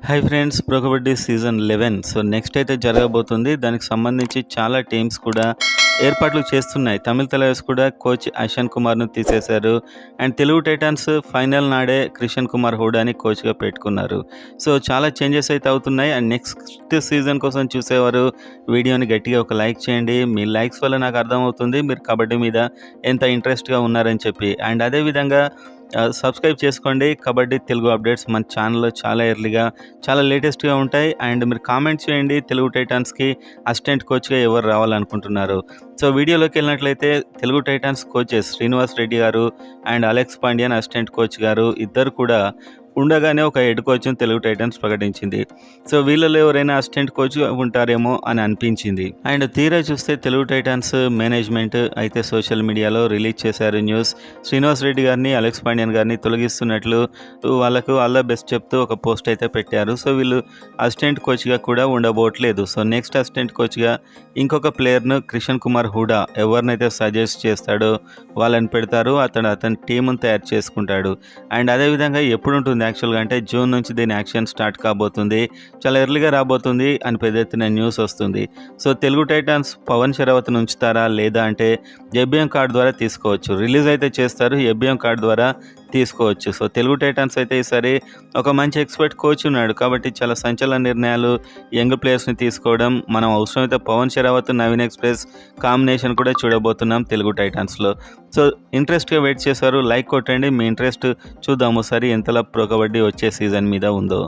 Hi friends, pro kabaddi season 11 so next అయితే జరగబోతుంది. దానికి సంబంధించి చాలా టీమ్స్ కూడా ఏర్పాట్లు చేస్తున్నాయి. తమిళ తలైవర్స్ కూడా కోచ్ అశ్వన్ కుమార్ను తీసేశారు. అండ్ తెలుగు టైటాన్స్ ఫైనల్ నాడే క్రిషన్ కుమార్ హూడాని కోచ్గా పెట్టుకున్నారు. సో చాలా చేంజెస్ అయితే అవుతున్నాయి. అండ్ నెక్స్ట్ సీజన్ కోసం చూసేవారు వీడియోని గట్టిగా ఒక లైక్ చేయండి. మీ లైక్స్ వల్ల నాకు అర్థమవుతుంది మీరు కబడ్డీ మీద ఎంత ఇంట్రెస్ట్గా ఉన్నారని చెప్పి. అండ్ అదేవిధంగా సబ్స్క్రైబ్ చేసుకోండి. కబడ్డీ తెలుగు అప్డేట్స్ మన ఛానల్లో చాలా ఎర్లీగా చాలా లేటెస్ట్గా ఉంటాయి. అండ్ మీరు కామెంట్ చేయండి, తెలుగు టైటాన్స్కి అసిస్టెంట్ కోచ్గా ఎవరు రావాలనుకుంటున్నారు. సో వీడియోలోకి వెళ్ళినట్లయితే తెలుగు టైటాన్స్ కోచెస్ శ్రీనివాస్ రెడ్డి గారు and Alex Pandian assistant coach గారు ఇద్దరు కూడా ఉండగానే ఒక హెడ్ కోచ్ను తెలుగు టైటాన్స్ ప్రకటించింది. సో వీళ్ళలో ఎవరైనా అసిస్టెంట్ కోచ్ ఉంటారేమో అని అనిపించింది. అండ్ తీరా చూస్తే తెలుగు టైటాన్స్ మేనేజ్మెంట్ అయితే సోషల్ మీడియాలో రిలీజ్ చేశారు న్యూస్. శ్రీనివాస్ రెడ్డి గారిని, అలెక్స్ పాండ్యన్ గారిని తొలగిస్తున్నట్లు వాళ్ళకు ఆల్ ద బెస్ట్ చెప్తూ ఒక పోస్ట్ అయితే పెట్టారు. సో వీళ్ళు అసిస్టెంట్ కోచ్గా కూడా ఉండబోట్లేదు. సో నెక్స్ట్ అసిస్టెంట్ కోచ్గా ఇంకొక ప్లేయర్ను క్రిషన్ కుమార్ హూడా ఎవరినైతే సజెస్ట్ చేస్తాడో వాళ్ళని పెడతారు. అతని టీమును తయారు చేసుకుంటాడు. అండ్ అదేవిధంగా ఎప్పుడు ఉంటుంది యాక్చువల్గా అంటే జూన్ నుంచి దీని యాక్షన్ స్టార్ట్ కాబోతుంది. చాలా ఎర్లీగా రాబోతుంది అని పెద్ద ఎత్తున న్యూస్ వస్తుంది. సో తెలుగు టైటాన్స్ పవన్ షరావత్ను ఉంచుతారా లేదా అంటే ఎఫ్బిఎం కార్డు ద్వారా తీసుకోవచ్చు. రిలీజ్ అయితే చేస్తారు, ఎఫ్బిఎం కార్డు ద్వారా తీసుకోవచ్చు. సో తెలుగు టైటాన్స్ అయితే ఈసారి ఒక మంచి ఎక్స్పర్ట్ కోచ్ ఉన్నాడు కాబట్టి చాలా సంచలన నిర్ణయాలు, యంగ్ ప్లేయర్స్ని తీసుకోవడం, మనం అవసరమైతే పవన్ షరావత్, నవీన్ ఎక్స్ప్రెస్ కాంబినేషన్ కూడా చూడబోతున్నాం తెలుగు టైటాన్స్లో. సో ఇంట్రెస్ట్గా వెయిట్ చేశారు. లైక్ కొట్టండి, మీ ఇంట్రెస్ట్ చూద్దాము సరి ఎంతలా ప్రో కబడ్డీ వచ్చే సీజన్ మీద ఉందో.